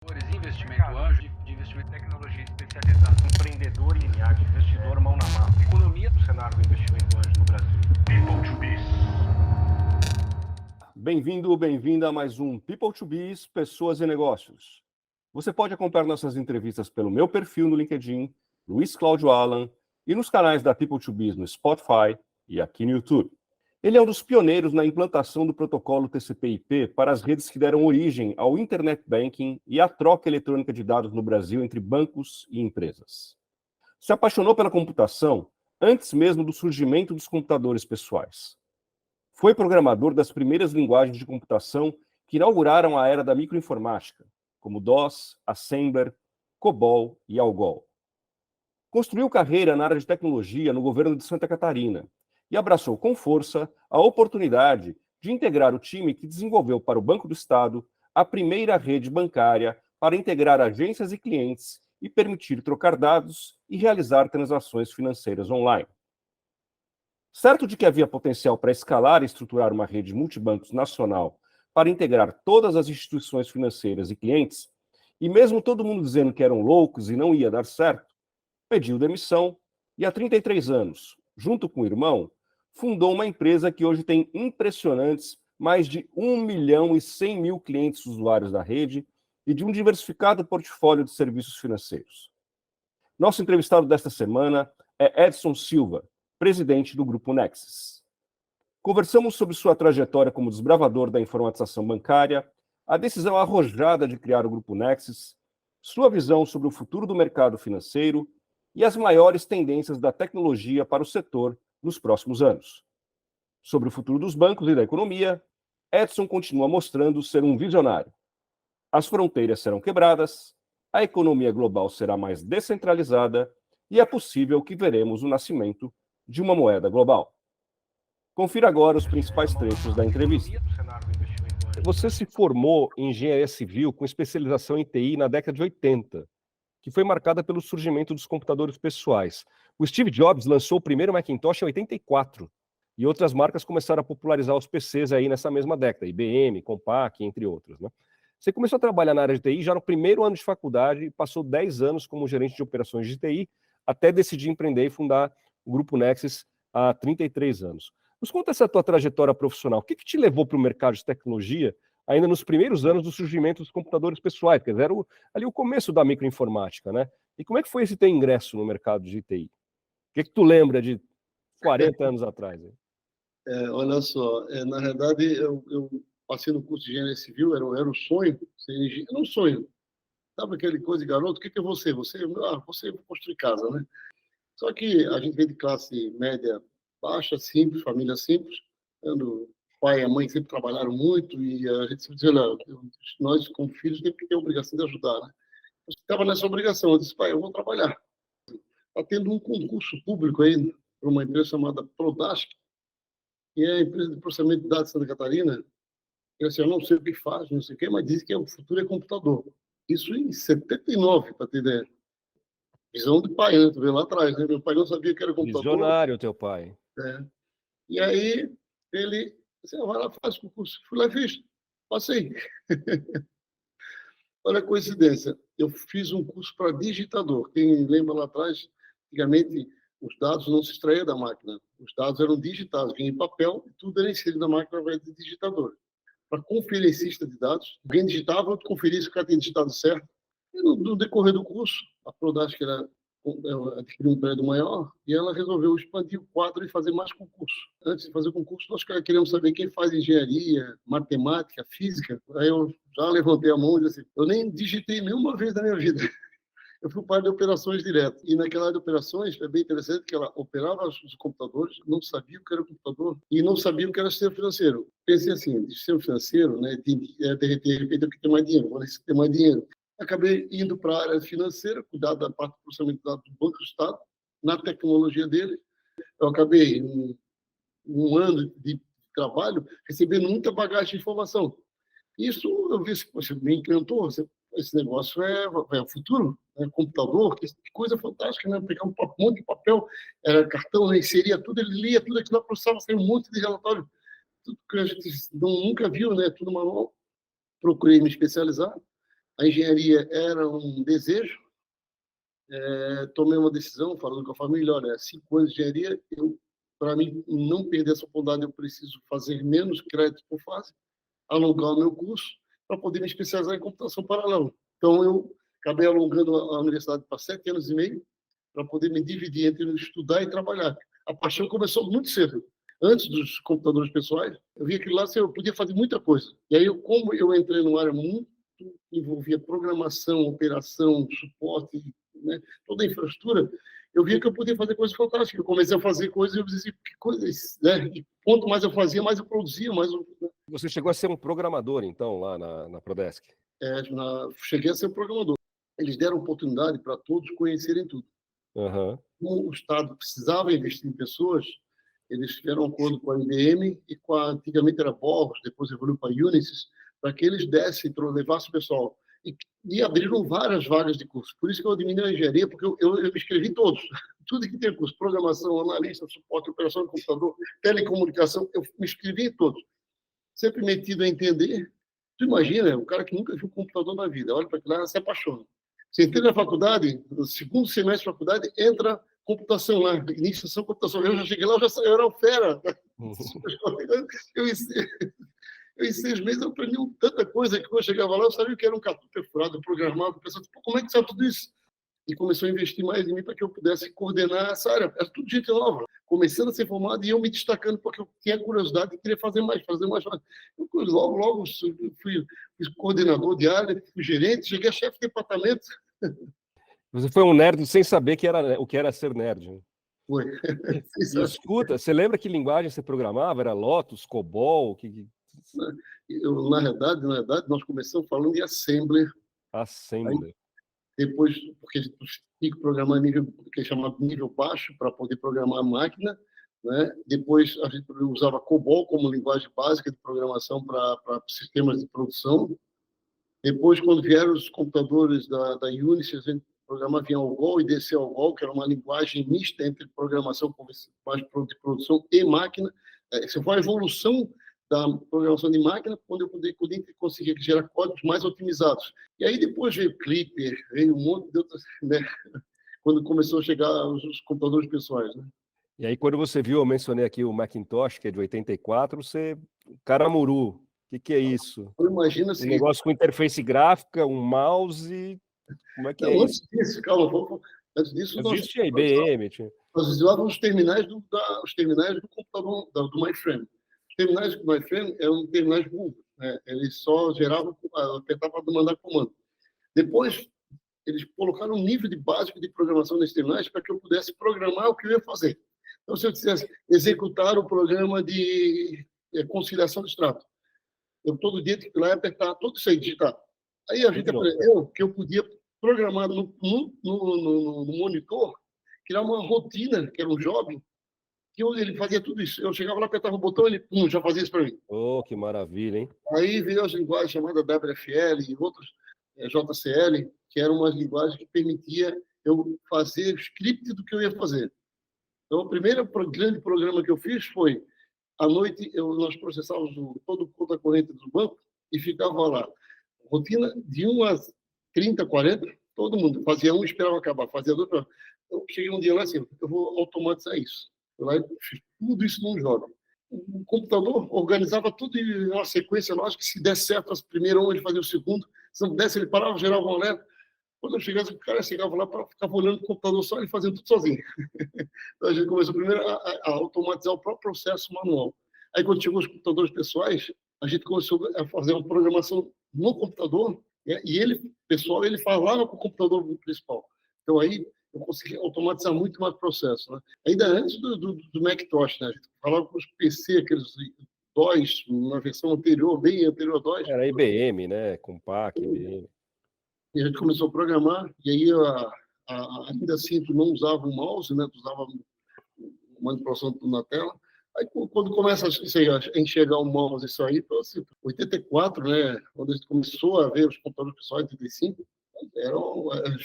Investimento anjo, de investimento em tecnologia especializada, empreendedor linear, investidor mão na massa, economia do cenário do investimento anjo no Brasil. People to Biz. Bem-vindo, bem-vinda a mais um People to Biz, Pessoas e Negócios. Você pode acompanhar nossas entrevistas pelo meu perfil no LinkedIn, Luiz Cláudio Alan, e nos canais da People to Biz no Spotify e aqui no YouTube. Ele é um dos pioneiros na implantação do protocolo TCP/IP para as redes que deram origem ao Internet Banking e à troca eletrônica de dados no Brasil entre bancos e empresas. Se apaixonou pela computação antes mesmo do surgimento dos computadores pessoais. Foi programador das primeiras linguagens de computação que inauguraram a era da microinformática, como DOS, Assembler, COBOL e ALGOL. Construiu carreira na área de tecnologia no governo de Santa Catarina e abraçou com força a oportunidade de integrar o time que desenvolveu para o Banco do Estado a primeira rede bancária para integrar agências e clientes e permitir trocar dados e realizar transações financeiras online. Certo de que havia potencial para escalar e estruturar uma rede multibancos nacional para integrar todas as instituições financeiras e clientes, e mesmo todo mundo dizendo que eram loucos e não ia dar certo, pediu demissão e há 33 anos, junto com o irmão, fundou uma empresa que hoje tem impressionantes mais de 1.100.000 clientes usuários da rede e de um diversificado portfólio de serviços financeiros. Nosso entrevistado desta semana é Edson Silva, presidente do Grupo Nexus. Conversamos sobre sua trajetória como desbravador da informatização bancária, a decisão arrojada de criar o Grupo Nexus, sua visão sobre o futuro do mercado financeiro e as maiores tendências da tecnologia para o setor nos próximos anos. Sobre o futuro dos bancos e da economia, Edson continua mostrando ser um visionário. As fronteiras serão quebradas, a economia global será mais descentralizada e é possível que veremos o nascimento de uma moeda global. Confira agora os principais trechos da entrevista. Você se formou em engenharia civil com especialização em TI na década de 80, que foi marcada pelo surgimento dos computadores pessoais. O Steve Jobs lançou o primeiro Macintosh em 84, e outras marcas começaram a popularizar os PCs aí nessa mesma década, IBM, Compaq, entre outros, né? Você começou a trabalhar na área de TI já no primeiro ano de faculdade e passou 10 anos como gerente de operações de TI, até decidir empreender e fundar o Grupo Nexus há 33 anos. Nos conta essa tua trajetória profissional. O que te levou para o mercado de tecnologia ainda nos primeiros anos do surgimento dos computadores pessoais? Porque era ali o começo da microinformática, né? E como é que foi esse teu ingresso no mercado de TI? O que tu lembra de 40 anos atrás? Olha só, na verdade, eu passei no curso de engenharia civil, era um sonho ser engenheiro, era um sonho. Sabe aquele coisa de garoto? O que é você? Você construir casa, né? Só que a gente veio de classe média baixa, simples, família simples. O pai e a mãe sempre trabalharam muito e a gente sempre dizia, olha, nós, como filhos, temos que ter a obrigação de ajudar, né? Eu estava nessa obrigação. Eu disse, pai, eu vou trabalhar. Está tendo um concurso público aí para uma empresa chamada Prodasc, que é a empresa de processamento de dados de Santa Catarina. Eu disse, eu não sei o que faz, não sei o quê, mas diz que o futuro é computador. Isso em 79, para ter ideia. Visão do pai, né? Tu vê lá atrás, né? Meu pai não sabia que era computador. Visionário, teu pai. E aí, ele disse, vai lá, faz o concurso. Fui lá e fiz. Passei. Olha a coincidência. Eu fiz um curso para digitador. Quem lembra lá atrás, antigamente, os dados não se extraíam da máquina. Os dados eram digitados, vinham em papel e tudo era inserido na máquina através de digitador. Para conferencista de dados, alguém digitava, outro conferia se o cara tinha digitado certo. E no decorrer do curso, a Prodasc adquiriu um prédio maior e ela resolveu expandir o quadro e fazer mais concurso. Antes de fazer o concurso, nós queríamos saber quem faz engenharia, matemática, física. Aí eu já levantei a mão e disse, eu nem digitei nenhuma vez na minha vida. Eu fui para a área de operações direto. E naquela área de operações, é bem interessante que ela operava os computadores, não sabia o que era computador e não sabia o que era sistema financeiro. Pensei assim, sistema financeiro, né, de repente eu quero ter mais dinheiro, agora ter mais dinheiro. Acabei indo para a área financeira, cuidar da parte do processamento de dados do Banco do Estado, na tecnologia dele. Eu acabei, um ano de trabalho, recebendo muita bagagem de informação. Isso eu vi, poxa, me encantou, esse negócio é o futuro, né? Computador, que coisa fantástica, né? Pegar um monte de papel, era cartão, né? Inseria tudo, ele lia tudo aquilo, processava, saiu um monte de relatório, tudo que a gente nunca viu, né? Tudo manual. Procurei me especializar. A engenharia era um desejo. Tomei uma decisão, falando com a família, olha, 5 anos de engenharia, para mim não perder essa oportunidade, eu preciso fazer menos crédito por fase, alongar o meu curso, para poder me especializar em computação paralela. Então, eu acabei alongando a universidade para 7 anos e meio, para poder me dividir entre estudar e trabalhar. A paixão começou muito cedo. Antes dos computadores pessoais, eu via que lá eu podia fazer muita coisa. E aí, como eu entrei numa área muito envolvia programação, operação, suporte, né, toda a infraestrutura, eu via que eu podia fazer coisas fantásticas. Eu comecei a fazer coisas e eu dizia, que coisas, né? E quanto mais eu fazia, mais eu produzia, mais eu... Você chegou a ser um programador, então, lá na Prodesc? Cheguei a ser programador. Eles deram oportunidade para todos conhecerem tudo. Uhum. Como o Estado precisava investir em pessoas, eles fizeram um acordo com a IBM e antigamente era Borros, depois evoluiu para Unisys, para que eles levassem o pessoal. E abriram várias vagas de curso. Por isso que eu diminui a engenharia, porque eu me inscrevi em todos. Tudo que tem curso, programação, analista, suporte, operação de computador, telecomunicação, eu me inscrevi em todos. Sempre metido a entender. Tu imagina, o cara que nunca viu um computador na vida, olha para aquilo lá, se apaixona. Você entra na faculdadade, no segundo semestre da faculdade, entra computação lá, iniciação computação. Eu já cheguei lá, eu era um fera. Eu, em 6 meses, eu aprendi tanta coisa que quando eu chegava lá, eu sabia que era um cartão perfurado, programado. Eu pensava, como é que sabe tudo isso? E começou a investir mais em mim para que eu pudesse coordenar essa área. Era tudo gente nova. Começando a ser formado e eu me destacando porque eu tinha curiosidade e queria fazer mais. Logo fui coordenador de área, fui gerente, cheguei a chefe de departamento. Você foi um nerd sem saber o que era ser nerd. Né? Foi. E, escuta, você lembra que linguagem você programava? Era Lotus, COBOL? Na verdade, nós começamos falando de Assembler. Assembler. Aí, depois, porque a gente tinha que programar nível, que é chamado nível baixo, para poder programar a máquina. Né? Depois, a gente usava COBOL como linguagem básica de programação para sistemas de produção. Depois, quando vieram os computadores da Unisys, a gente programava em Algol e DC Algol, que era uma linguagem mista entre programação de produção e máquina. Essa foi a evolução da programação de máquina, quando eu podia conseguir gerar códigos mais otimizados. E aí depois veio Clipper, veio um monte de outras, né? Quando começou a chegar os computadores pessoais. Né? E aí quando você viu, eu mencionei aqui o Macintosh, que é de 84, você... Caramuru, o que é isso? Imagina assim... Um negócio com interface gráfica, um mouse... Como é que é antes isso? Disso, calma, antes disso... Nós tinha IBM, nós usávamos os terminais do computador, do MyFrame. Os terminais do MyFrame eram terminais burros, né? Eles só geravam, apertavam para mandar comando. Depois, eles colocaram um nível básico de programação nesses terminais para que eu pudesse programar o que eu ia fazer. Então, se eu quisesse executar o programa de conciliação de extrato, eu todo dia tinha que ir lá e apertar tudo isso aí, digitar. Aí a gente aprendeu que eu podia programar no monitor, criar uma rotina, que era um job, que ele fazia tudo isso. Eu chegava lá, apertava o botão, ele já fazia isso para mim. Oh, que maravilha, hein? Aí veio as linguagens chamadas WFL e outras, JCL, que eram umas linguagens que permitia eu fazer o script do que eu ia fazer. Então, o primeiro grande programa que eu fiz foi, à noite, nós processávamos todo o conta corrente do banco e ficava lá. Rotina de 1 a 30, 40, todo mundo fazia um, esperava acabar, fazia dois. Eu cheguei um dia lá assim, eu vou automatizar isso. Eu lá fiz tudo isso num jogo. O computador organizava tudo em uma sequência lógica, se desse certo, primeiro um, ele fazia o segundo, se não desse, ele parava, gerava um alerta. Quando eu chegasse, o cara chegava lá para ficar olhando o computador só, ele fazendo tudo sozinho. Então, a gente começou primeiro a automatizar o próprio processo manual. Aí, quando chegou os computadores pessoais, a gente começou a fazer uma programação no computador, né? E ele, pessoal, ele falava com o computador principal. Então, aí, eu consegui automatizar muito mais o processo. Né? Ainda antes do Macintosh, né? A gente falava com os PC, aqueles DOS, na versão anterior, bem anterior ao DOS. Era IBM, né? Compaq, IBM. E a gente começou a programar, e aí, ainda assim, tu não usava o mouse, né? Tu usava manipulação na tela. Aí, quando começa a enxergar o mouse, isso aí, assim, 84, né? Quando a gente começou a ver os computadores pessoais, 85,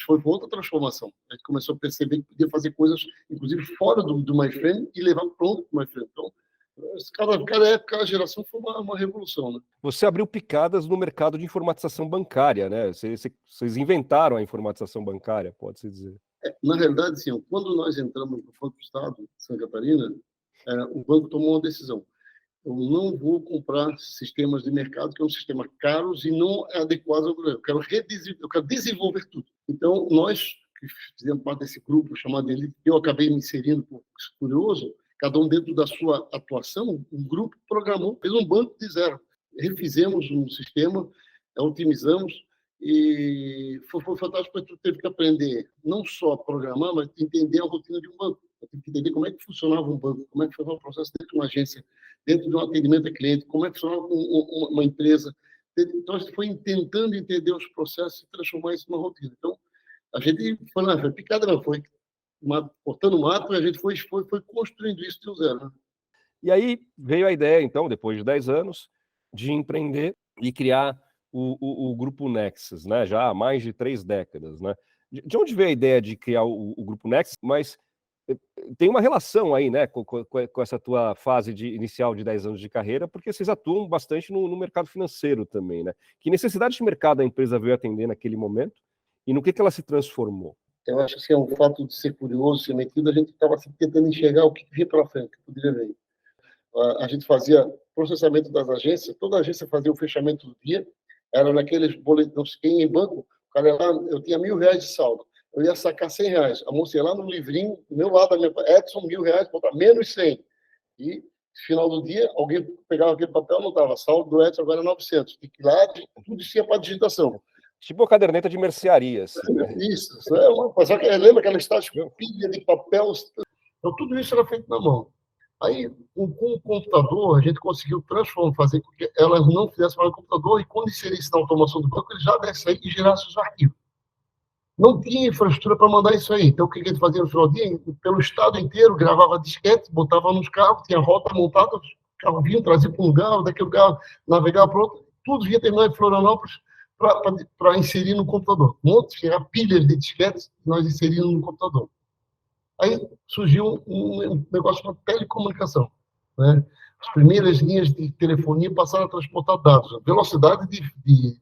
foi outra transformação. A gente começou a perceber que podia fazer coisas, inclusive, fora do MyFrame e levar pronto para o MyFrame. Então, Cada época, cada geração foi uma revolução, né? Você abriu picadas no mercado de informatização bancária, né? Vocês inventaram a informatização bancária, pode-se dizer. Na realidade, assim, quando nós entramos no Banco do Estado de Santa Catarina, o banco tomou uma decisão. Eu não vou comprar sistemas de mercado que são sistemas caros e não adequados ao Brasil. Eu quero desenvolver tudo. Então, nós que fizemos parte desse grupo chamado Elite, eu acabei me inserindo por curioso, cada um dentro da sua atuação, um grupo programou, fez um banco de zero. Refizemos um sistema, otimizamos, e foi fantástico, porque tu teve que aprender não só a programar, mas entender a rotina de um banco. Eu tive que entender como é que funcionava um banco, como é que funcionava o processo dentro de uma agência, dentro de um atendimento a cliente, como é que funcionava uma empresa. Então, a gente foi tentando entender os processos e transformar isso numa rotina. Então, a gente foi picada, não, foi cortando mato, e a gente foi construindo isso de zero. Né? E aí veio a ideia, então, depois de 10 anos, de empreender e criar o Grupo Nexus, né? Já há mais de 3 décadas, né? De onde veio a ideia de criar o Grupo Nexus? Mas tem uma relação aí, né, com essa tua fase inicial de 10 anos de carreira, porque vocês atuam bastante no mercado financeiro também, né? Que necessidade de mercado a empresa veio atender naquele momento e no que ela se transformou? Eu acho que é um fato de ser curioso, ser metido, a gente estava tentando enxergar o que vinha para frente, que poderia vir. A gente fazia processamento das agências, toda agência fazia o fechamento do dia, era naqueles boletins, quem ia em banco, o cara lá, eu tinha R$1.000 de saldo, eu ia sacar R$100, a moça ia lá no livrinho, do meu lado, Edson, R$1.000, botar menos 100. E, no final do dia, alguém pegava aquele papel, não dava, saldo do Edson agora é 900. Tinha que ir lá, tudo isso ia para a digitação. Tipo a caderneta de mercearia. Assim, né? Isso, é uma coisa. Lembra aquela história de pilha de papel? Então, tudo isso era feito na mão. Aí, com o computador, a gente conseguiu fazer com que elas não fizessem mais no computador e, quando inserisse na automação do banco, ele já desse aí e gerasse os arquivos. Não tinha infraestrutura para mandar isso aí. Então, o que a gente fazia no final do dia? Pelo estado inteiro, gravava disquete, botava nos carros, tinha rota montada, os carros vinham, traziam para um lugar, daquele lugar navegava para outro, tudo vinha terminar em Florianópolis para inserir no computador. Tinha pilhas de disquetes que nós inseríamos no computador. Aí surgiu um negócio chamado telecomunicação. Né? As primeiras linhas de telefonia passaram a transportar dados. A velocidade de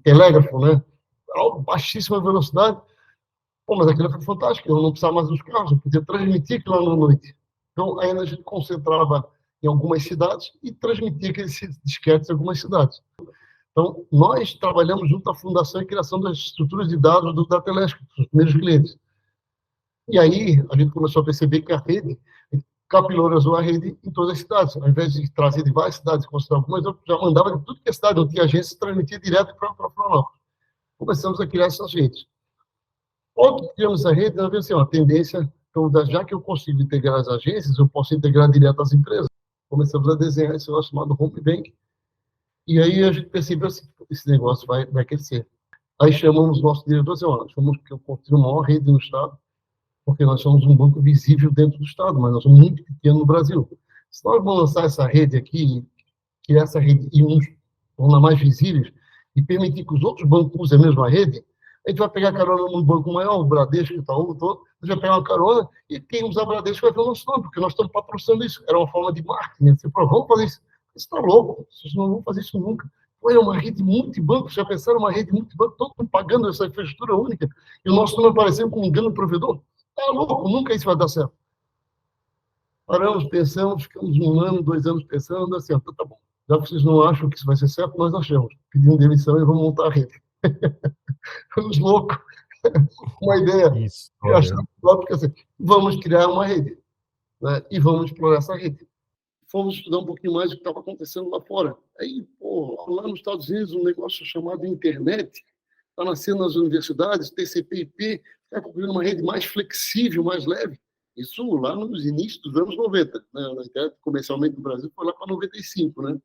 telégrafo, né? Baixíssima velocidade. Pô, mas aquilo foi fantástico. Eu não precisava mais dos carros, eu podia transmitir aquilo lá na noite. Então, ainda a gente concentrava em algumas cidades e transmitia aqueles disquetes em algumas cidades. Então, nós trabalhamos junto à fundação e criação das estruturas de dados do Datelesco, dos primeiros clientes. E aí, a gente começou a perceber que a rede capilarizou a rede em todas as cidades. Ao invés de trazer de várias cidades, considerar algumas, eu já mandava de tudo que é cidade, não tinha agência, transmitia direto para Florianópolis. Começamos a criar essas redes. Quando criamos essa rede, nós vimos assim, uma tendência, então, já que eu consigo integrar as agências, eu posso integrar direto as empresas. Começamos a desenhar esse negócio chamado Home Bank. E aí a gente percebeu assim, esse negócio vai crescer. Aí chamamos o nosso diretor e disse, nós vamos construir uma maior rede no Estado, porque nós somos um banco visível dentro do Estado, mas nós somos muito pequenos no Brasil. Se nós vamos lançar essa rede aqui, criar essa rede e nos tornar mais visíveis, e permitir que os outros bancos usem a mesma rede, a gente vai pegar carona num banco maior, o Bradesco, Itaú, todo, a gente vai pegar uma carona, e quem usar Bradesco vai ver o nosso nome, porque nós estamos patrocinando isso. Era uma forma de marketing. Você falou, vamos fazer isso. Você está louco, vocês não vão fazer isso nunca. Foi uma rede multibanco, já pensaram uma rede multibanco, todo mundo pagando essa infraestrutura única, e o nosso nome aparecendo como um grande provedor. Está louco, nunca isso vai dar certo. Paramos, pensamos, ficamos 1 ano, 2 anos pensando, não dá certo, tá bom. Já que vocês não acham que isso vai ser certo, nós achamos. Pedimos demissão e vamos montar a rede. Ficamos loucos. Uma ideia. Isso. Porque, assim, vamos criar uma rede. Né? E vamos explorar essa rede. Fomos estudar um pouquinho mais o que estava acontecendo lá fora. Aí, lá nos Estados Unidos, um negócio chamado internet está nascendo nas universidades, TCP/IP, está construindo uma rede mais flexível, mais leve. Isso lá nos inícios dos anos 90. Né? Na internet, comercialmente no Brasil, foi lá para 95, né?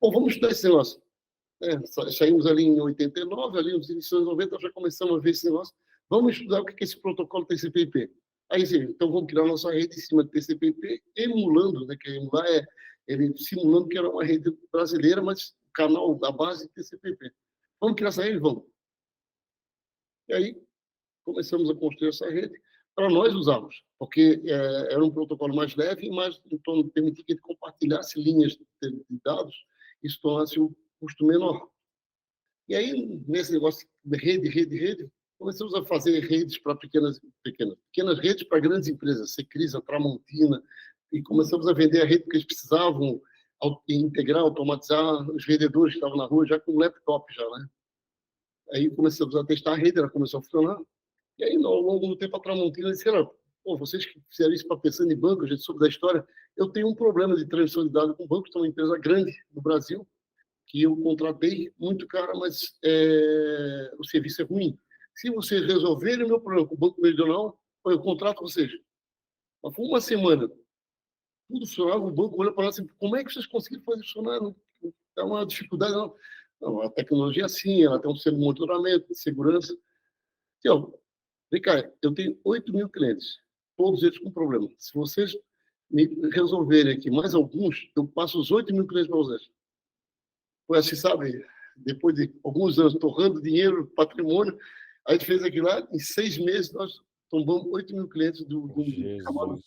Vamos estudar esse negócio. Saímos ali em 89, ali nos inícios dos anos 90, já começamos a ver esse negócio. Vamos estudar o que é esse protocolo TCP/IP. Aí, sim, então vamos criar nossa rede em cima de TCP/IP, emulando, né, que emular ele simulando que era uma rede brasileira, mas o canal, a base de TCP/IP. Vamos criar essa rede? Vamos. E aí, começamos a construir essa rede. para nós usarmos, porque era um protocolo mais leve, mas então permitia que ele compartilhasse linhas de dados, isso tornasse o custo menor. E aí, nesse negócio de rede, começamos a fazer redes para pequenas redes para grandes empresas, Secrisa, Tramontina, e começamos a vender a rede porque eles precisavam integrar, automatizar os vendedores que estavam na rua já com laptop já, né? Aí começamos a testar a rede, ela começou a funcionar. E aí, ao longo do tempo, a Tramontina disse, pô, vocês que fizeram isso para pensando em banco, a gente soube da história, eu tenho um problema de transmissão de dados com bancos, que é uma empresa grande no Brasil, que eu contratei muito cara, mas o serviço é ruim. Se vocês resolverem o meu problema com o Banco Meridional, eu contrato vocês. Mas foi uma semana, tudo funcionava, o banco olha para nós assim, como é que vocês conseguiram fazer funcionar? Não é uma dificuldade, não. Não, a tecnologia, sim, ela tem um sistema de monitoramento, de segurança. Então, vem cá, eu tenho 8 mil clientes, todos eles com problema. Se vocês me resolverem aqui mais alguns, eu passo os 8 mil clientes para vocês. Foi assim, sabe, depois de alguns anos torrando dinheiro, patrimônio, a gente fez aquilo lá, em 6 meses nós tombamos 8 mil clientes do chamado.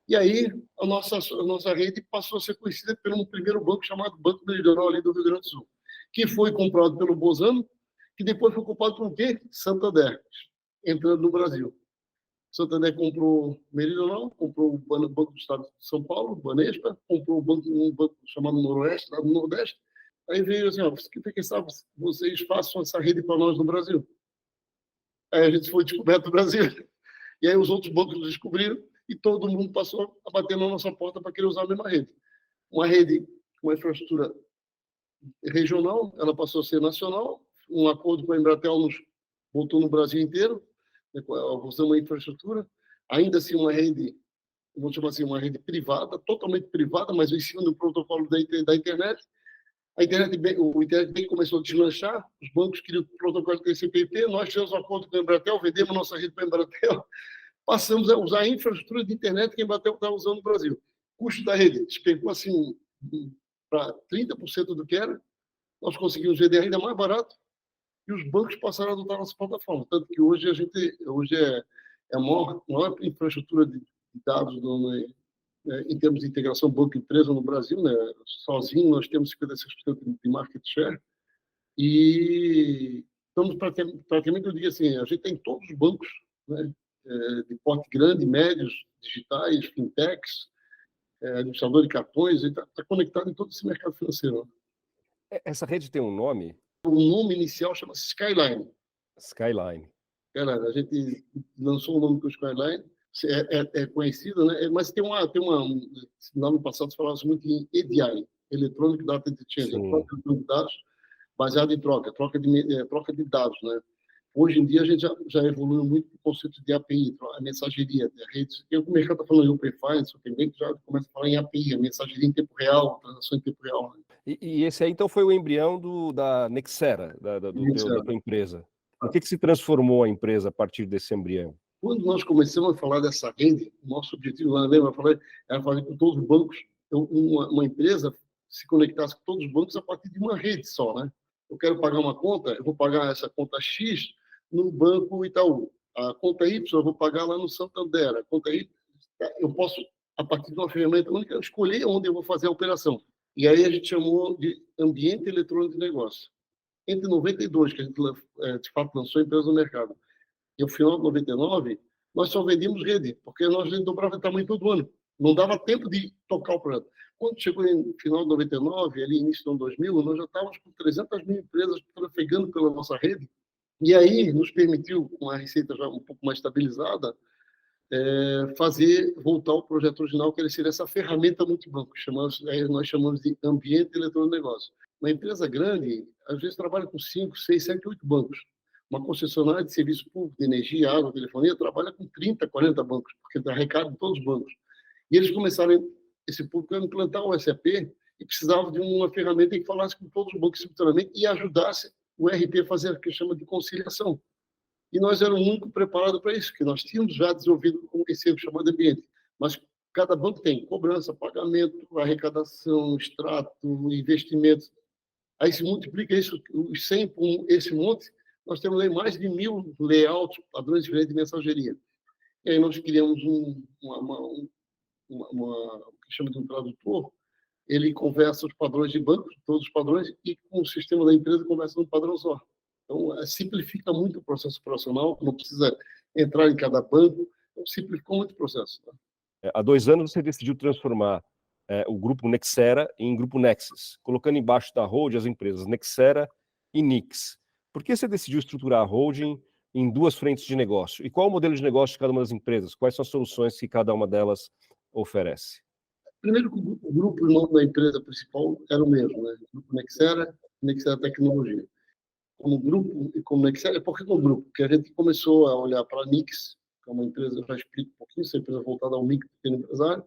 E aí a nossa rede passou a ser conhecida por um primeiro banco chamado Banco Meridional ali do Rio Grande do Sul, que foi comprado pelo Bozano, que depois foi comprado por quê? Santander, entrando no Brasil. Santander comprou Meridional, comprou o Banco do Estado de São Paulo, Banespa, comprou um banco chamado Noroeste, lá no Nordeste. Aí veio assim, quem sabe vocês façam essa rede para nós no Brasil. Aí a gente foi descoberto no Brasil. E aí os outros bancos descobriram e todo mundo passou a bater na nossa porta para querer usar a mesma rede. Uma rede com uma infraestrutura regional, ela passou a ser nacional. Um acordo com a Embratel nos botou no Brasil inteiro, usando uma infraestrutura. Ainda assim, uma rede, vamos chamar assim, uma rede privada, totalmente privada, mas em cima do protocolo da internet. O Internet Bank começou a deslanchar, os bancos queriam o protocolo de TCP/IP, nós tivemos um acordo com a Embratel, vendemos nossa rede para a Embratel, passamos a usar a infraestrutura de internet que a Embratel está usando no Brasil. O custo da rede despencou assim para 30% do que era, nós conseguimos vender ainda mais barato e os bancos passaram a adotar a nossa plataforma. Tanto que hoje é a maior infraestrutura de dados em termos de integração banco-empresa no Brasil, né? Sozinho nós temos 56% de market share e estamos praticamente, eu digo assim, a gente tem todos os bancos, né? De porte grande, médios, digitais, fintechs, administrador de cartões, está conectado em todo esse mercado financeiro. Essa rede tem um nome? O nome inicial chama-se Skyline. Skyline. A gente lançou o nome com o Skyline, é conhecido, né? Mas tem no ano passado se falava muito em EDI, Electronic Data Exchange, troca de dados baseado em troca de dados, né? Hoje em dia a gente já evoluiu muito o conceito de API, a mensageria, a rede. O mercado está falando em Open Finance, o Bank já começa a falar em API, a mensageria em tempo real, transação em tempo real. Né? E esse aí então foi o embrião da Nexera, da tua empresa. O que se transformou a empresa a partir desse embrião? Quando nós começamos a falar dessa rede, o nosso objetivo lá, lembra, era fazer com todos os bancos, uma empresa se conectasse com todos os bancos a partir de uma rede só, né? Eu quero pagar uma conta, eu vou pagar essa conta X no Banco Itaú. A conta Y eu vou pagar lá no Santander. A conta Y, eu posso, a partir de uma ferramenta única, escolher onde eu vou fazer a operação. E aí a gente chamou de ambiente eletrônico de negócio. Entre 92, que a gente de fato lançou a empresa no mercado, e o final de 99, nós só vendíamos rede, porque nós dobrava o tamanho todo ano. Não dava tempo de tocar o projeto. Quando chegou no final de 99, ali início do ano 2000, nós já estávamos com 300 mil empresas trafegando pela nossa rede, e aí nos permitiu, com a receita já um pouco mais estabilizada, voltar ao projeto original, que seria essa ferramenta multibanco, nós chamamos de ambiente eletrônico de negócio. Uma empresa grande, às vezes, trabalha com 5, 6, 7, 8 bancos. Uma concessionária de serviço público, de energia, água, telefonia, trabalha com 30, 40 bancos, porque dá recado em todos os bancos. E eles começaram, esse público, a implantar o SAP e precisavam de uma ferramenta que falasse com todos os bancos simultaneamente e ajudasse o RP a fazer o que chama de conciliação. E nós éramos muito preparados para isso, porque nós tínhamos já desenvolvido um conceito chamado ambiente. Mas cada banco tem cobrança, pagamento, arrecadação, extrato, investimento. Aí se multiplica isso, os 100 por esse monte, nós temos aí mais de 1000 layouts, padrões diferentes de mensageria. E aí nós criamos o que chama de um tradutor. Ele conversa os padrões de banco, todos os padrões, e com o sistema da empresa conversa num padrão só. Então, simplifica muito o processo operacional, não precisa entrar em cada banco, então, simplificou muito o processo. Né? Há 2 anos você decidiu transformar o grupo Nexera em grupo Nexus, colocando embaixo da holding as empresas Nexera e Nix. Por que você decidiu estruturar a holding em 2 frentes de negócio? E qual o modelo de negócio de cada uma das empresas? Quais são as soluções que cada uma delas oferece? Primeiro, o grupo, o nome da empresa principal era o mesmo, né? O grupo Nexera Tecnologia. Como grupo e como Nexera, por que como grupo? Porque a gente começou a olhar para a Nix, que é uma empresa, já explico um pouquinho, essa empresa voltada ao micro pequeno empresário,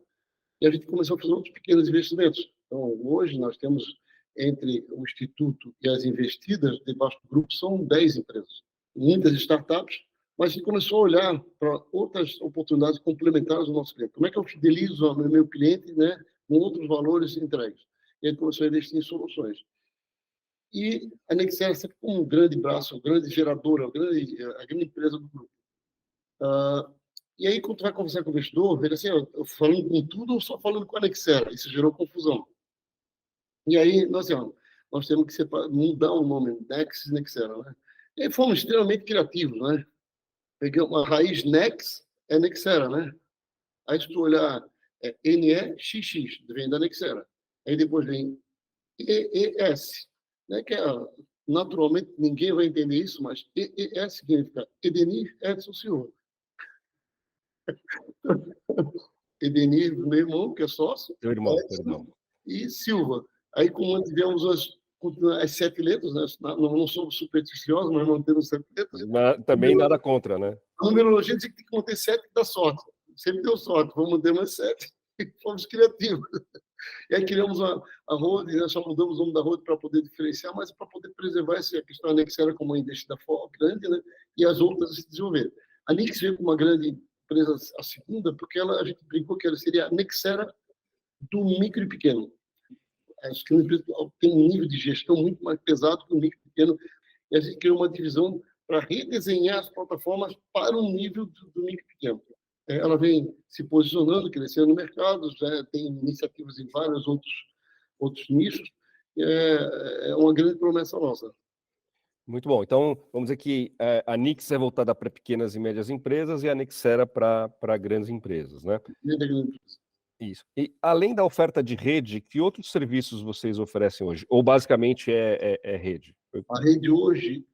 e a gente começou a fazer outros pequenos investimentos. Então, hoje nós temos, entre o Instituto e as investidas, debaixo do grupo, são 10 empresas. Muitas startups, mas a gente começou a olhar para outras oportunidades complementares do nosso cliente. Como é que eu fidelizo o meu cliente, né, com outros valores entregues? E a gente começou a investir em soluções. E a Nexera sempre como um grande braço, um grande gerador, a grande empresa do grupo. E aí, quando tu vai conversar com o investidor, ele assim, eu falando com tudo ou só falando com a Nexera? Isso gerou confusão. E aí, nós temos que mudar o nome, Nex e Nexera, né? E aí fomos extremamente criativos, né? Peguei uma raiz Nex, é Nexera, né? Aí, se tu olhar, NEXX, vem da Nexera. Aí depois vem EES, né? Que naturalmente ninguém vai entender isso, mas EES significa Edenir Edson Silva. Edenir, meu irmão, que é sócio. Teu irmão. E Silva. Aí, como tivemos as 7 letras, né? Não somos supersticiosos, mas mantemos 7 letras. Mas também nada contra, né? A numerologia diz que tem que manter 7 que dá sorte. Sempre deu sorte, vamos manter mais 7. Fomos criativos. E aí criamos a holding, nós só mudamos o nome da holding para poder diferenciar, mas para poder preservar essa questão da Nexera como uma investida grande, né? E as outras se desenvolver. A Nix veio como uma grande empresa, a segunda, porque a gente brincou que ela seria a Nexera do micro e pequeno. Acho que a empresa tem um nível de gestão muito mais pesado que o micro e pequeno, e a gente criou uma divisão para redesenhar as plataformas para um nível do micro e pequeno. Ela vem se posicionando, crescendo no mercado, já tem iniciativas em vários outros nichos, é uma grande promessa nossa. Muito bom. Então, vamos dizer que a Nix é voltada para pequenas e médias empresas e a Nexera para grandes empresas, né? Isso. E além da oferta de rede, que outros serviços vocês oferecem hoje? Ou basicamente é rede? A rede hoje,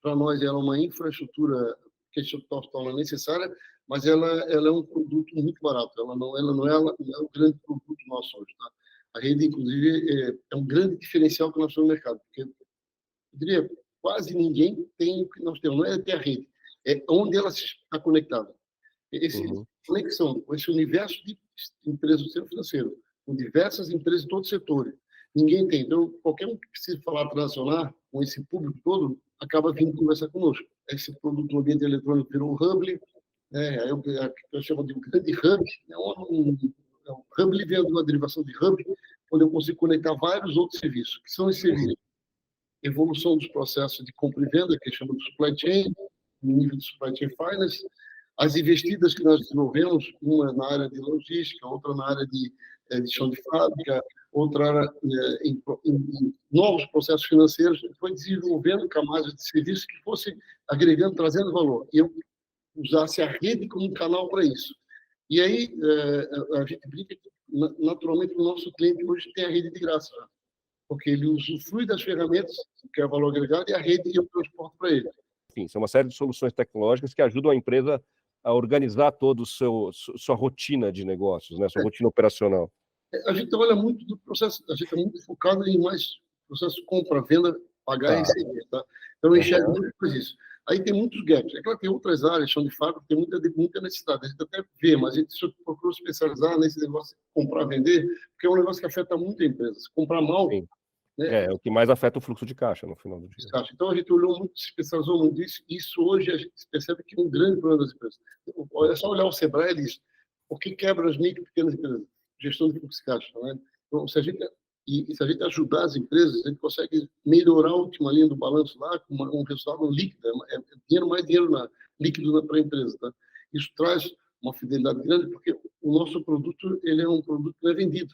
para nós, ela é uma infraestrutura que se torna necessária, mas ela é um produto muito barato. Ela não é o grande produto nosso hoje. Tá? A rede, inclusive, é um grande diferencial que nós temos no mercado, porque, eu diria, quase ninguém tem o que nós temos. Não é ter a rede, é onde ela está conectada. Conexão com esse universo de empresas do setor financeiro, com diversas empresas de todo o setor. Ninguém tem. Então, qualquer um que precise falar, transacionar com esse público todo, acaba vindo conversar conosco. Esse produto no ambiente eletrônico virou um hub, né? Eu chamo de um grande hub. O hub vem de uma derivação de hub, onde eu consigo conectar vários outros serviços, que são esses serviços. Evolução dos processos de compra e venda, que chama de supply chain, no nível de supply chain finance, as investidas que nós desenvolvemos, uma na área de logística, outra na área de chão de fábrica, outra em novos processos financeiros, foi desenvolvendo camadas de serviços que fossem agregando, trazendo valor. E eu usasse a rede como um canal para isso. E aí, a gente brinca que, naturalmente, o nosso cliente hoje tem a rede de graça, já, porque ele usufrui das ferramentas, que é valor agregado, e a rede eu transporto para ele. Enfim, são uma série de soluções tecnológicas que ajudam a empresa a organizar toda a sua rotina de negócios, né? Sua rotina operacional. A gente olha muito do processo, a gente é muito focado em mais processo compra, venda, pagar e receber, tá? Então, eu enxergo muito mais isso. Aí tem muitos gaps. É claro que tem outras áreas, chão de fábrica, tem muita necessidade. A gente até vê, mas a gente procura especializar nesse negócio de comprar, vender, porque é um negócio que afeta muito a empresa. Se comprar mal... Sim. Né? É o que mais afeta o fluxo de caixa no final do dia. Então, a gente olhou muito, se especializou muito nisso. Isso hoje a gente percebe que é um grande problema das empresas. É só olhar o Sebrae e diz, por que quebra as micro e pequenas empresas? Gestão de fluxo de caixa. Né? Então, se a gente ajudar as empresas, a gente consegue melhorar a última linha do balanço lá com um resultado líquido. É dinheiro mais dinheiro líquido para a empresa. Tá? Isso traz uma fidelidade grande, porque o nosso produto ele é um produto que não é vendido.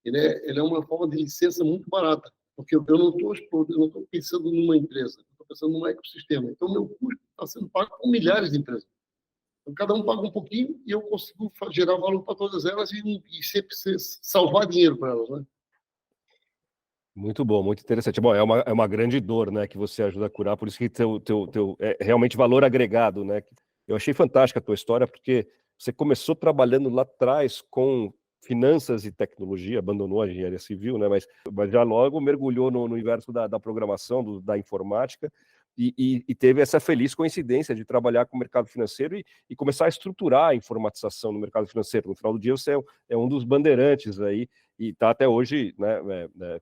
Ele é uma forma de licença muito barata, porque eu não estou pensando numa empresa, eu estou pensando num ecossistema. Então, meu custo está sendo pago por milhares de empresas. Então, cada um paga um pouquinho e eu consigo gerar valor para todas elas e sempre salvar dinheiro para elas, né? Muito bom, muito interessante. Bom, é uma grande dor, né, que você ajuda a curar, por isso que é realmente valor agregado, né? Eu achei fantástica a tua história, porque você começou trabalhando lá atrás com finanças e tecnologia, abandonou a engenharia civil, né, mas já logo mergulhou no universo da programação, da informática, e teve essa feliz coincidência de trabalhar com o mercado financeiro e começar a estruturar a informatização no mercado financeiro. No final do dia, você é um dos bandeirantes aí, e está até hoje, né,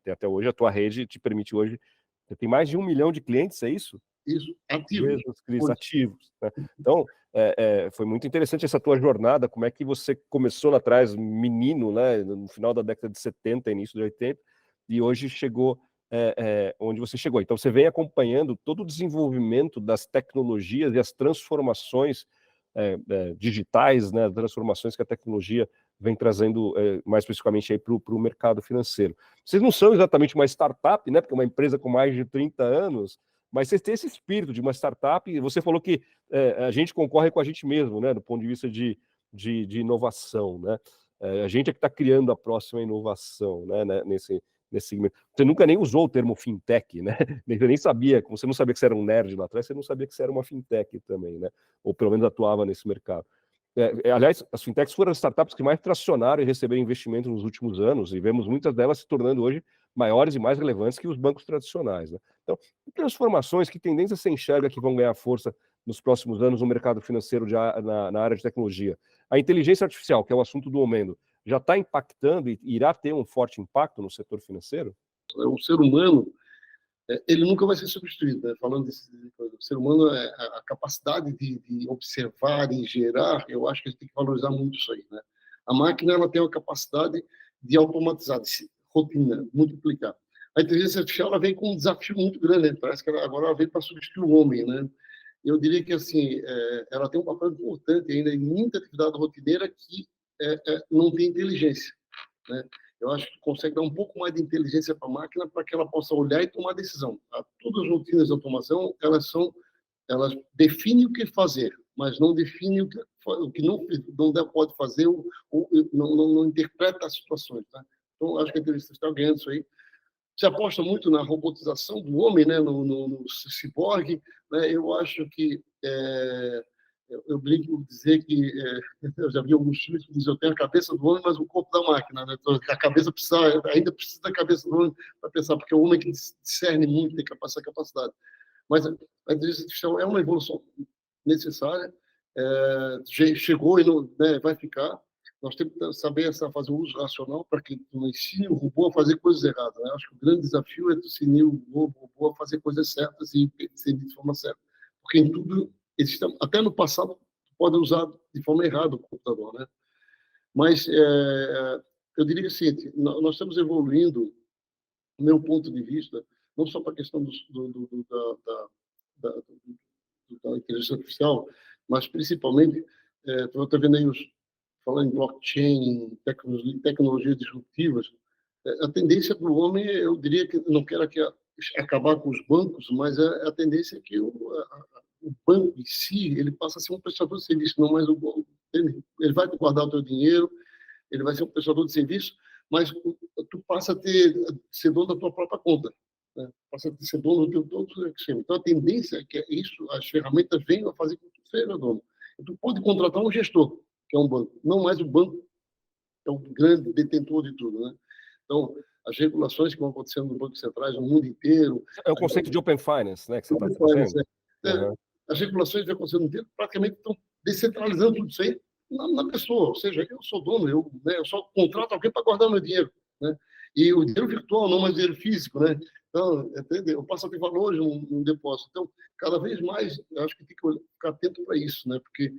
tem até hoje, a tua rede te permite hoje, você tem mais de 1 milhão de clientes, é isso? Isso, ativos. Ativos, né? Então, foi muito interessante essa tua jornada, como é que você começou lá atrás, menino, né, no final da década de 70, início de 80, e hoje chegou onde você chegou. Então, você vem acompanhando todo o desenvolvimento das tecnologias e as transformações digitais, né, transformações que a tecnologia vem trazendo mais especificamente para o mercado financeiro. Vocês não são exatamente uma startup, né, porque é uma empresa com mais de 30 anos, mas vocês têm esse espírito de uma startup, e você falou que a gente concorre com a gente mesmo, né, do ponto de vista de inovação, né? A gente é que está criando a próxima inovação, né, nesse segmento. Você nunca nem usou o termo fintech, né? Você nem sabia, como você não sabia que você era um nerd lá atrás, você não sabia que você era uma fintech também, né? Ou pelo menos atuava nesse mercado. Aliás, as fintechs foram as startups que mais tracionaram e receberam investimento nos últimos anos, e vemos muitas delas se tornando hoje maiores e mais relevantes que os bancos tradicionais, né? Então, que transformações, que tendências você enxerga que vão ganhar força nos próximos anos no mercado financeiro na área de tecnologia? A inteligência artificial, que é o assunto do momento, já está impactando e irá ter um forte impacto no setor financeiro? O ser humano, ele nunca vai ser substituído, né? Falando desse coisa. O ser humano, a capacidade de observar e gerar, eu acho que a gente tem que valorizar muito isso aí, né? A máquina, ela tem a capacidade de automatizar, de rotina, multiplicar. A inteligência artificial, ela vem com um desafio muito grande, né? Parece que agora ela vem para substituir o homem, né? Eu diria que, assim, ela tem um papel importante ainda em muita atividade rotineira que não tem inteligência, né? Eu acho que consegue dar um pouco mais de inteligência para a máquina para que ela possa olhar e tomar decisão. Todas as rotinas de automação, elas definem o que fazer, mas não definem o que não pode fazer ou não interpreta as situações, tá? Então, acho que a inteligência está ganhando isso aí. Se aposta muito na robotização do homem, né, no ciborgue, né? Eu acho que eu brinco dizer que eu já vi alguns filmes que dizem eu tenho a cabeça do homem, mas o corpo da máquina, né? Então, a cabeça ainda precisa da cabeça do homem para pensar, porque o homem que discerne muito, tem essa capacidade. Mas a inteligência artificial é uma evolução necessária, chegou e não, né, vai ficar. Nós temos que saber fazer o uso racional para que não ensine o robô a fazer coisas erradas, né? Acho que o grande desafio é ensinar o robô a fazer coisas certas e ser de forma certa. Porque em tudo, até no passado, pode usar de forma errada o computador, né? Mas eu diria o seguinte, nós estamos evoluindo, do meu ponto de vista, não só para a questão da inteligência artificial, mas principalmente, estou vendo aí falando em blockchain, tecnologias disruptivas, a tendência do homem, eu diria que não quero acabar com os bancos, mas a tendência é que o banco em si, ele passa a ser um prestador de serviço, não mais o banco. Ele vai guardar o teu dinheiro, ele vai ser um prestador de serviço, mas tu passa a ser dono da tua própria conta, né? Passa a ser dono do teu ecossistema. Então, a tendência é que as ferramentas venham a fazer com que tu seja dono. E tu pode contratar um gestor, que é um banco, não mais o banco, é o grande detentor de tudo, né? Então, as regulações que vão acontecendo nos bancos centrais no mundo inteiro... É o conceito de Open Finance, né, que você está trazendo. As regulações que vão acontecendo no mundo inteiro praticamente estão descentralizando tudo isso aí na pessoa, ou seja, eu sou dono, eu só contrato alguém para guardar meu dinheiro, né? E o dinheiro virtual, não mais dinheiro físico, né? Então, eu passo a ter valor num depósito. Então, cada vez mais, eu acho que tem que ficar atento para isso, né? Porque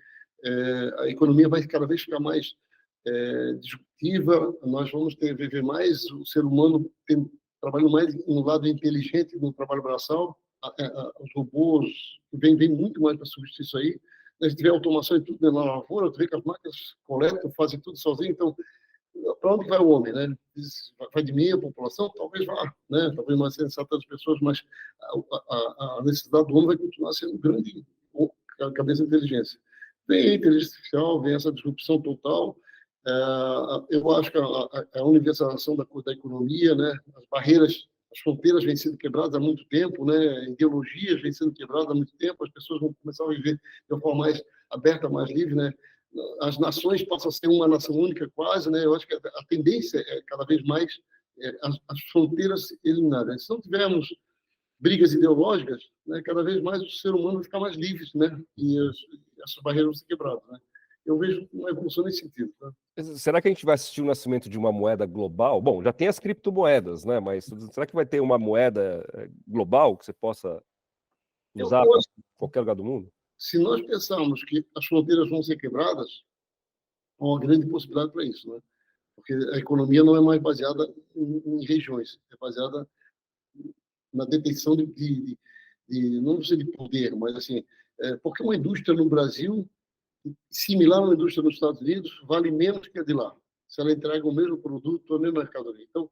a economia vai cada vez ficar mais disruptiva, nós vamos viver mais, o ser humano trabalhando mais no lado inteligente, no trabalho braçal, os robôs vêm muito mais para substituir isso aí, a gente vê automação e tudo na lavoura, tu vê que as máquinas coletam, fazem tudo sozinho, então, para onde vai o homem, né? Vai diminuir a população? Talvez vá, né? Talvez mais sensato das pessoas, mas a necessidade do homem vai continuar sendo grande, a cabeça de inteligência. Vem a inteligência artificial, vem essa disrupção total. Eu acho que a universalização da economia, né? As barreiras, as fronteiras vêm sendo quebradas há muito tempo, né? Ideologias vêm sendo quebradas há muito tempo, as pessoas vão começar a viver de uma forma mais aberta, mais livre, né? As nações passam a ser uma nação única quase, né? Eu acho que a tendência é cada vez mais as fronteiras eliminadas. Se não tivermos brigas ideológicas, né, cada vez mais o ser humano vai ficar mais livre, né? E essas barreiras vão ser quebradas, né? Eu vejo uma evolução nesse sentido. Né? Será que a gente vai assistir o nascimento de uma moeda global? Bom, já tem as criptomoedas, né? Mas será que vai ter uma moeda global que você possa usar para qualquer lugar do mundo? Se nós pensarmos que as fronteiras vão ser quebradas, há uma grande possibilidade para isso, né? Porque a economia não é mais baseada em regiões, é baseada na detenção não sei de poder, mas assim, porque uma indústria no Brasil, similar a uma indústria nos Estados Unidos, vale menos que a de lá, se ela entrega o mesmo produto, a mesma mercadoria. Então,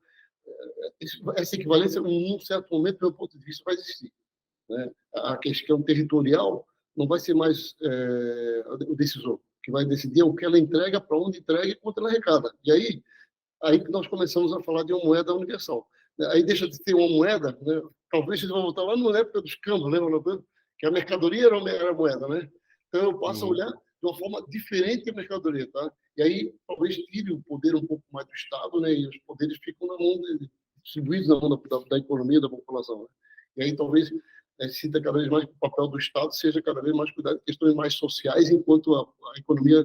essa equivalência, em um certo momento, do meu ponto de vista, vai existir. Né? A questão territorial não vai ser mais o decisor. O que vai decidir é o que ela entrega, para onde entrega e quanto ela arrecada. E aí que nós começamos a falar de uma moeda universal. Aí deixa de ter uma moeda, né? Talvez a gente vai voltar lá na época dos câmbios, lembra? Que a mercadoria era a moeda, né? Então eu passo a olhar de uma forma diferente a mercadoria, tá? E aí talvez tire o poder um pouco mais do Estado, né? E os poderes ficam na mão distribuídos na mão da economia, da população. Né? E aí talvez sinta cada vez mais que o papel do Estado seja cada vez mais cuidar de questões mais sociais, enquanto a economia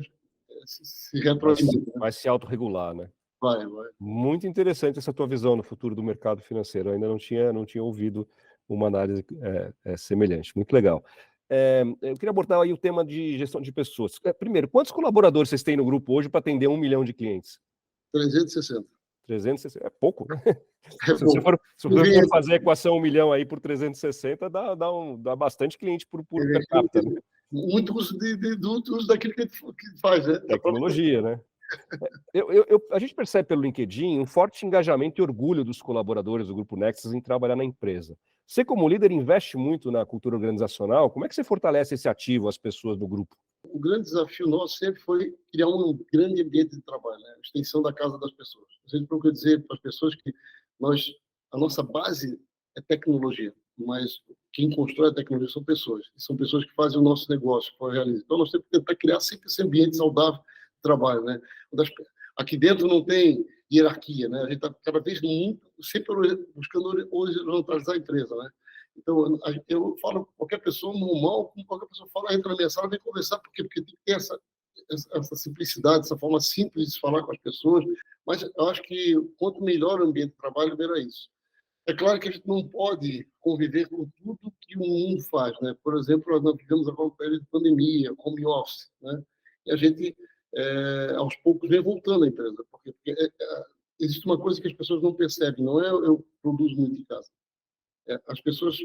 se retroalimenta. Vai se autorregular, né? Vai. Muito interessante essa tua visão no futuro do mercado financeiro. Eu ainda não tinha ouvido uma análise semelhante. Muito legal. Eu queria abordar aí o tema de gestão de pessoas. Primeiro, quantos colaboradores vocês têm no grupo hoje para atender 1 milhão de clientes? 360. 360, é pouco, né? É se você for fazer a equação 1 milhão aí por 360, dá bastante cliente por per capita. Né? Muito uso uso daquilo que faz, né? Tecnologia, né? A gente percebe pelo LinkedIn um forte engajamento e orgulho dos colaboradores do Grupo Nexus em trabalhar na empresa. Você, como líder, investe muito na cultura organizacional. Como é que você fortalece esse ativo às pessoas do grupo? O grande desafio nosso sempre foi criar um grande ambiente de trabalho, né? A extensão da casa das pessoas. A gente procura dizer para as pessoas que a nossa base é tecnologia, mas quem constrói a tecnologia são pessoas. São pessoas que fazem o nosso negócio, que realizam. Então, nós temos que tentar criar sempre esse ambiente saudável de trabalho, né? Aqui dentro não tem hierarquia, né? A gente está cada vez sempre buscando horizontalizar a empresa, né? Então, eu falo com qualquer pessoa normal, como qualquer pessoa fala, entra na minha sala, vem conversar, porque tem que ter essa simplicidade, essa forma simples de falar com as pessoas, mas eu acho que quanto melhor o ambiente de trabalho, melhor é isso. É claro que a gente não pode conviver com tudo que o mundo faz, né? Por exemplo, nós vivemos agora um período de pandemia, home office, né? E a gente, aos poucos, vem voltando à empresa, porque existe uma coisa que as pessoas não percebem, não é eu produzo muito em casa. As pessoas,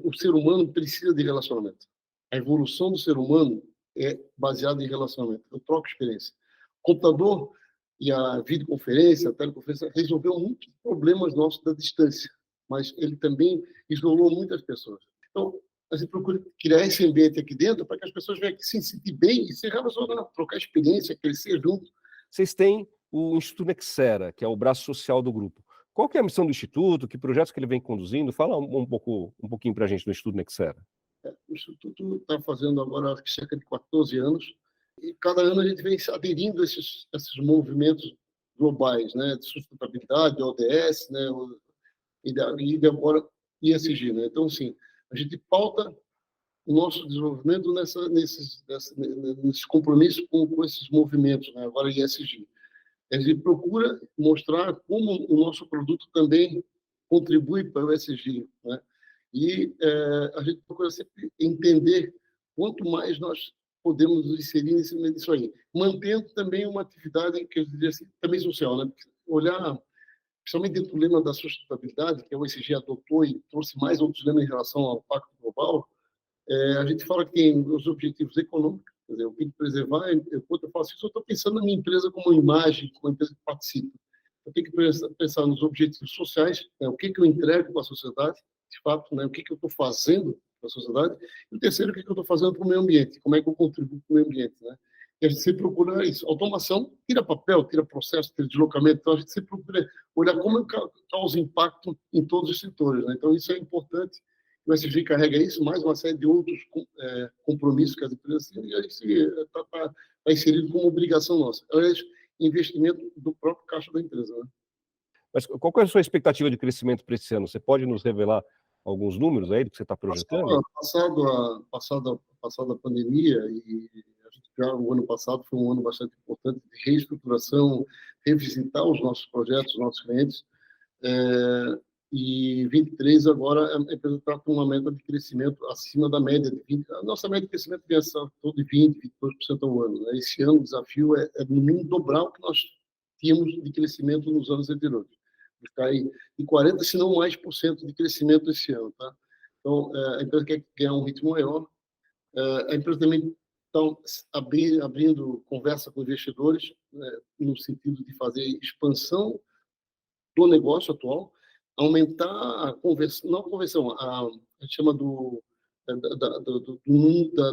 o ser humano precisa de relacionamento. A evolução do ser humano é baseada em relacionamento. Eu troco experiência. O computador e a videoconferência, a teleconferência, resolveu muitos problemas nossos da distância, mas ele também isolou muitas pessoas. Então, a gente procura criar esse ambiente aqui dentro para que as pessoas venham aqui se sentir bem e se relacionar, trocar experiência, crescer junto. Vocês têm o Instituto Nexera, que é o braço social do grupo. Qual que é a missão do Instituto? Que projetos que ele vem conduzindo? Fala um pouquinho para a gente do Instituto Nexera. O Instituto está fazendo agora acho que cerca de 14 anos e cada ano a gente vem aderindo a esses movimentos globais, né, de sustentabilidade, ODS, né, e agora ESG, né. Então, assim, a gente pauta o nosso desenvolvimento nesse compromisso com esses movimentos, né, agora ESG. A gente procura mostrar como o nosso produto também contribui para o ESG, né? E a gente procura sempre entender quanto mais nós podemos nos inserir nisso aí, mantendo também uma atividade que eu diria assim, também social, né? Olhar, principalmente dentro do lema da sustentabilidade, que o ESG adotou e trouxe mais outros lemas em relação ao Pacto Global, A gente fala que tem os objetivos econômicos, quer dizer, eu tenho que preservar, quando eu faço isso, eu estou pensando na minha empresa como imagem, como uma empresa que participa. Eu tenho que pensar nos objetivos sociais, né, o que eu entrego para a sociedade, de fato, né, o que eu estou fazendo para a sociedade, e o terceiro, o que eu estou fazendo para o meio ambiente, como é que eu contribuo para o meio ambiente, né? E a gente sempre procura isso. Automação tira papel, tira processo, tira deslocamento, então a gente sempre procura olhar como causa impacto em todos os setores, né? Então isso é importante. O SG carrega isso, mais uma série de outros compromissos que as empresas têm, e a gente está inserido como obrigação nossa. Aliás, investimento do próprio caixa da empresa, né? Mas qual é a sua expectativa de crescimento para esse ano? Você pode nos revelar alguns números aí do que você está projetando? Passado a pandemia, e a gente já, o ano passado foi um ano bastante importante de reestruturação, revisitar os nossos projetos, os nossos clientes, e 23 agora a empresa está com uma meta de crescimento acima da média de 20%. A nossa média de crescimento é todo de 20%, 22% ao ano, né? Esse ano o desafio é no mínimo dobrar o que nós tínhamos de crescimento nos anos anteriores. Está aí de 40%, se não mais por cento de crescimento esse ano, tá? Então, a empresa quer ganhar um ritmo maior. A empresa também está abrindo conversa com investidores, né, no sentido de fazer expansão do negócio atual, aumentar a conversão, não a conversão, a gente chama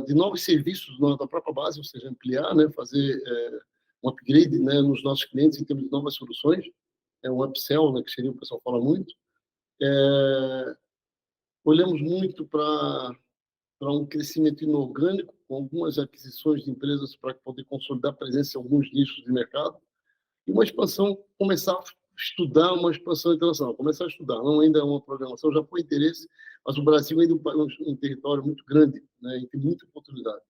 de novos serviços da própria base, ou seja, ampliar, né, fazer um upgrade, né, nos nossos clientes em termos de novas soluções, um upsell, né, que seria o pessoal fala muito. Olhamos muito para um crescimento inorgânico, com algumas aquisições de empresas para poder consolidar a presença em alguns nichos de mercado, e uma expansão, começar a estudar uma expansão internacional, começar a estudar, não ainda é uma programação, já foi interesse, mas o Brasil ainda é um território muito grande, né, e tem muita oportunidade,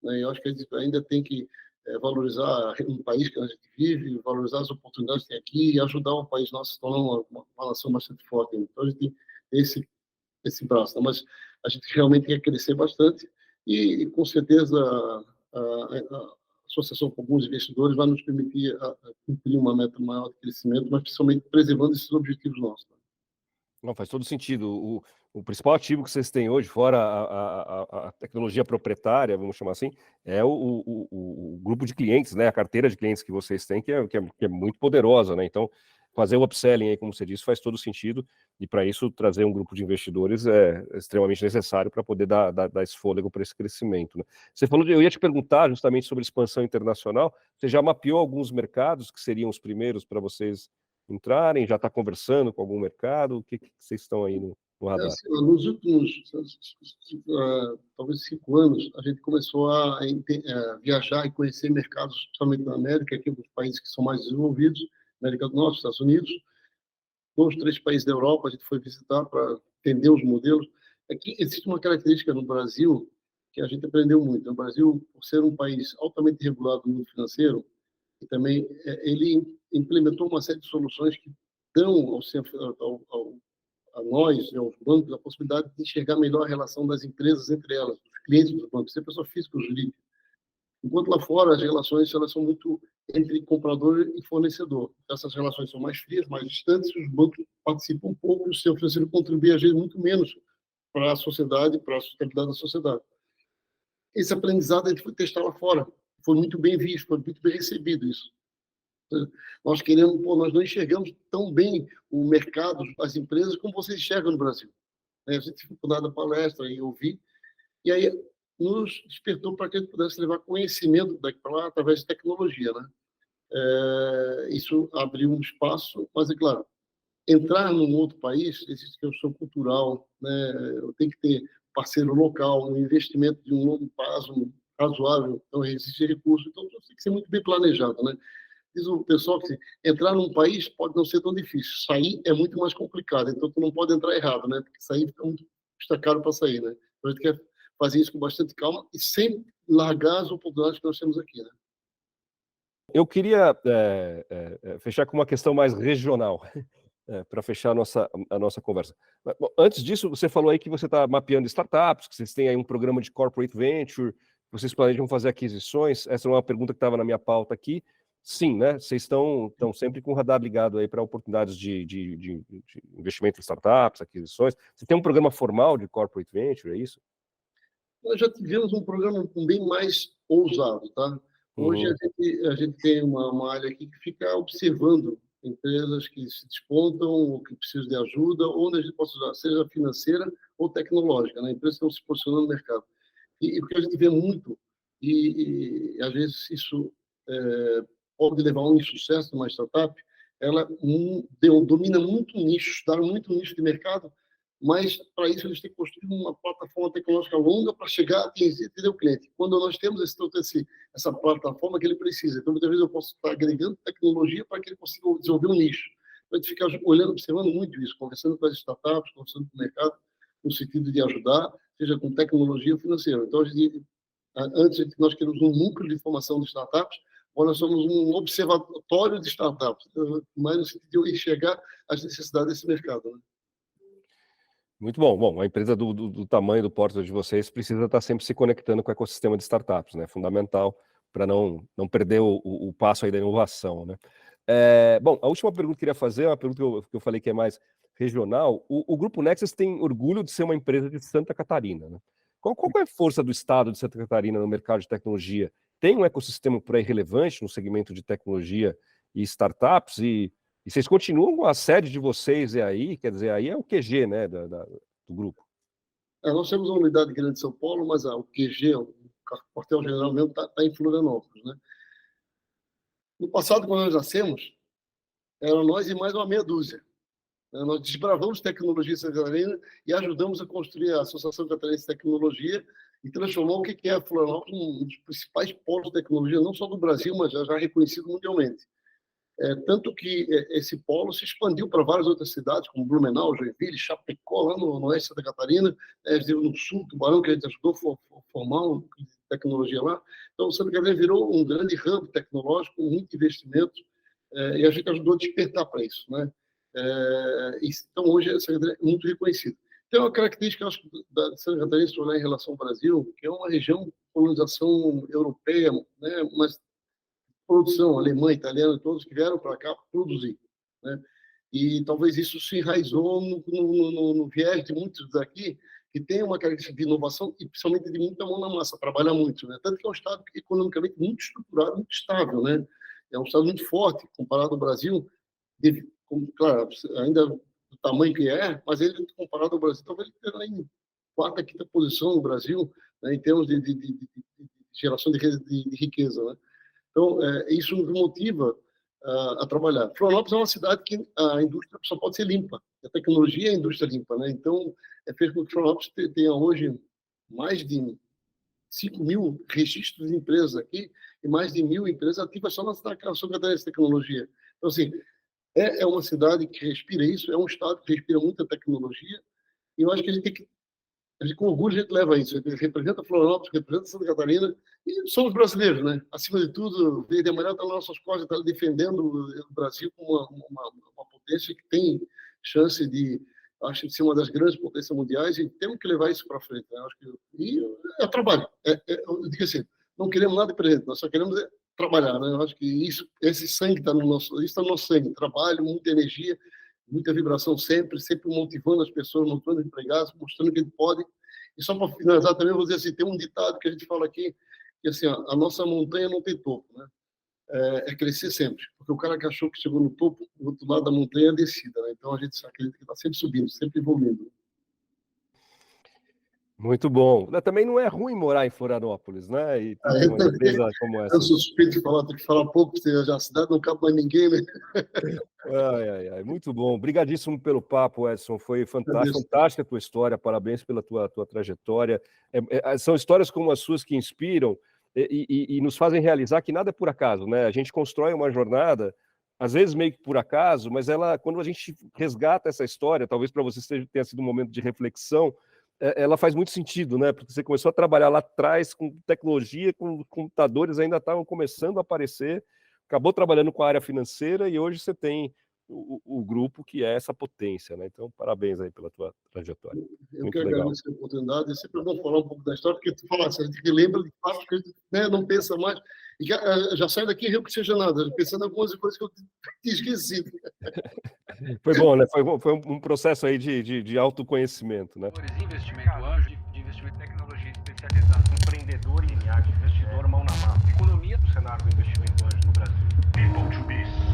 né, e eu acho que a gente ainda tem que valorizar o país que a gente vive, valorizar as oportunidades que tem aqui e ajudar o país nosso a se tornar uma nação bastante forte. Então, a gente tem esse braço, né? Mas a gente realmente quer crescer bastante e com certeza, a associação com alguns investidores vai nos permitir cumprir uma meta maior de crescimento, mas principalmente preservando esses objetivos nossos. Não, faz todo sentido. O principal ativo que vocês têm hoje, fora a tecnologia proprietária, vamos chamar assim, é o grupo de clientes, né? A carteira de clientes que vocês têm, que é muito poderosa, né? Então, fazer o upselling aí, como você disse, faz todo sentido, e para isso trazer um grupo de investidores é extremamente necessário para poder dar esse fôlego para esse crescimento, né? Você falou, eu ia te perguntar justamente sobre expansão internacional. Você já mapeou alguns mercados que seriam os primeiros para vocês entrarem? Já está conversando com algum mercado? O que vocês estão aí no radar? Assim, nos últimos, talvez 5 anos, a gente começou a viajar e conhecer mercados, principalmente na América, aqui nos países que são mais desenvolvidos, América do Norte, Estados Unidos, 2, 3 países da Europa, a gente foi visitar para entender os modelos. Aqui existe uma característica no Brasil que a gente aprendeu muito. No Brasil, por ser um país altamente regulado no mundo financeiro, e também ele implementou uma série de soluções que dão a nós, né, aos bancos, a possibilidade de enxergar melhor a relação das empresas entre elas, os clientes dos bancos, ser pessoa física ou jurídica. Enquanto lá fora as relações elas são muito entre comprador e fornecedor. Essas relações são mais frias, mais distantes, os bancos participam um pouco, o sistema financeiro contribui, às vezes, muito menos para a sociedade, para a sustentabilidade da sociedade. Esse aprendizado a gente foi testar lá fora. Foi muito bem visto, foi muito bem recebido isso. Nós nós não enxergamos tão bem o mercado, as empresas, como vocês enxergam no Brasil. A gente ficou dando palestra e ouvir, e aí nos despertou para que a gente pudesse levar conhecimento daqui para lá através de tecnologia, né? Isso abriu um espaço, mas é claro, entrar num outro país existe questão cultural, né? Eu tenho que ter parceiro local, um investimento de um longo prazo razoável, então existe recurso, então tem que ser muito bem planejado, né? Diz o pessoal que entrar num país pode não ser tão difícil, sair é muito mais complicado, então tu não pode entrar errado, né? Porque sair fica caro para sair, né? Então a gente quer fazer isso com bastante calma e sem largar as oportunidades que nós temos aqui, né? Eu queria fechar com uma questão mais regional, para fechar a nossa conversa. Bom, antes disso, você falou aí que você está mapeando startups, que vocês têm aí um programa de corporate venture, que vocês planejam fazer aquisições. Essa é uma pergunta que estava na minha pauta aqui. Sim, né? Vocês estão sempre com o radar ligado aí para oportunidades de investimento em startups, aquisições. Você tem um programa formal de corporate venture, é isso? Nós já tivemos um programa bem mais ousado, tá? Hoje a gente tem uma área aqui que fica observando empresas que se despontam ou que precisam de ajuda, onde a gente possa usar, seja financeira ou tecnológica, né? Empresas que estão se posicionando no mercado. E o que a gente vê muito, e às vezes isso pode levar a um insucesso de uma startup, ela domina muito nicho, está muito nicho de mercado, mas para isso eles têm que construir uma plataforma tecnológica longa para chegar a atingir o cliente. Quando nós temos essa plataforma que ele precisa, então muitas vezes eu posso estar agregando tecnologia para que ele consiga desenvolver um nicho. Então, a gente fica olhando, observando muito isso, conversando com as startups, conversando com o mercado, no sentido de ajudar, seja com tecnologia ou financeira. Então, antes nós queremos um núcleo de formação de startups, agora nós somos um observatório de startups, mais no sentido de enxergar as necessidades desse mercado, né? Muito bom. Bom, a empresa do tamanho do porte de vocês precisa estar sempre se conectando com o ecossistema de startups, né? Fundamental para não perder o passo aí da inovação, né? Bom, a última pergunta que eu queria fazer é uma pergunta que eu falei que é mais regional. O Grupo Nexus tem orgulho de ser uma empresa de Santa Catarina, né? Qual é a força do estado de Santa Catarina no mercado de tecnologia? Tem um ecossistema por aí relevante no segmento de tecnologia e startups? E vocês continuam, a sede de vocês aí, quer dizer, aí é o QG, né, do grupo. Nós temos uma unidade grande de São Paulo, mas o QG, o quartel-general mesmo, está em Florianópolis, né? No passado, quando nós nascemos, eram nós e mais uma meia dúzia. Nós desbravamos tecnologia em Santa Catarina e ajudamos a construir a Associação Catarinense de Tecnologia e transformou o que é a Florianópolis um dos principais polos de tecnologia, não só do Brasil, mas já reconhecido mundialmente. Tanto que esse polo se expandiu para várias outras cidades, como Blumenau, Joinville, Chapecó, lá no oeste de Santa Catarina, no sul, Tubarão, que a gente ajudou a formar uma tecnologia lá. Então, Santa Catarina virou um grande hub tecnológico, com muito investimento, e a gente ajudou a despertar para isso, né? Então, hoje, a Santa Catarina é muito reconhecida. Tem uma característica, acho, da Santa Catarina se olhar em relação ao Brasil, que é uma região de colonização europeia, né? Mas produção alemã, italiana, todos que vieram para cá produzir, né? E talvez isso se enraizou no viés de muitos daqui que tem uma característica de inovação e principalmente de muita mão na massa, trabalha muito, né? Tanto que é um estado economicamente muito estruturado, muito estável, né? É um estado muito forte comparado ao Brasil, claro, ainda do tamanho que é, mas ele comparado ao Brasil, talvez ele esteja em quarta, quinta posição no Brasil, né, em termos de geração de riqueza, né? Então, isso nos motiva a trabalhar. Florianópolis é uma cidade que a indústria só pode ser limpa. A tecnologia é a indústria limpa, né? Então, fez com que Florianópolis tenha hoje mais de 5 mil registros de empresas aqui e mais de 1.000 empresas ativas só na Associação Catarinense de Tecnologia. Então, assim, é uma cidade que respira isso, é um estado que respira muita tecnologia, e eu acho que a gente tem que, com orgulho, a gente leva isso. A gente representa Florianópolis, representa Santa Catarina, e somos brasileiros, né? Acima de tudo, o Verde e Amarelo está nas nossas costas, está defendendo o Brasil como uma potência que tem chance de, acho, de ser uma das grandes potências mundiais, e temos que levar isso para frente, né? Acho que é trabalho. Eu digo assim, não queremos nada de presente, nós só queremos trabalhar, né? Eu acho que esse sangue está no nosso sangue, trabalho, muita energia, muita vibração sempre motivando as pessoas, motivando os empregados, mostrando que ele pode. E só para finalizar também, vou dizer assim, tem um ditado que a gente fala aqui, que assim, a nossa montanha não tem topo, né? É crescer sempre, porque o cara que achou que chegou no topo, do outro lado da montanha é descida, né? Então a gente acredita que está sempre subindo, sempre evoluindo. Muito bom. Também não é ruim morar em Florianópolis, né? E ter uma empresa como essa. Eu sou suspeito de falar, tenho que falar pouco, porque a cidade não cabe mais ninguém, né? Muito bom. Obrigadíssimo pelo papo, Edson. Foi fantástica a tua história. Parabéns pela tua trajetória. São histórias como as suas que inspiram e nos fazem realizar que nada é por acaso, né? A gente constrói uma jornada, às vezes meio que por acaso, mas quando a gente resgata essa história, talvez para você tenha sido um momento de reflexão, ela faz muito sentido, né? Porque você começou a trabalhar lá atrás com tecnologia, com computadores ainda estavam começando a aparecer, acabou trabalhando com a área financeira e hoje você tem o grupo que é essa potência, né? Então, parabéns aí pela tua trajetória. Eu que agradeço a oportunidade, é sempre bom falar um pouco da história, porque tu falaste, a gente lembra de fatos que a gente, né, não pensa mais, e já sai daqui e que seja nada, pensando em algumas coisas que eu tinha esquecido. Foi bom, né? Foi um processo aí de autoconhecimento, né? Investimento anjo, de investimento em tecnologia especializada. empreendedor linear, de investidor mão na massa. Economia do cenário do investimento anjo no Brasil. People to Biz.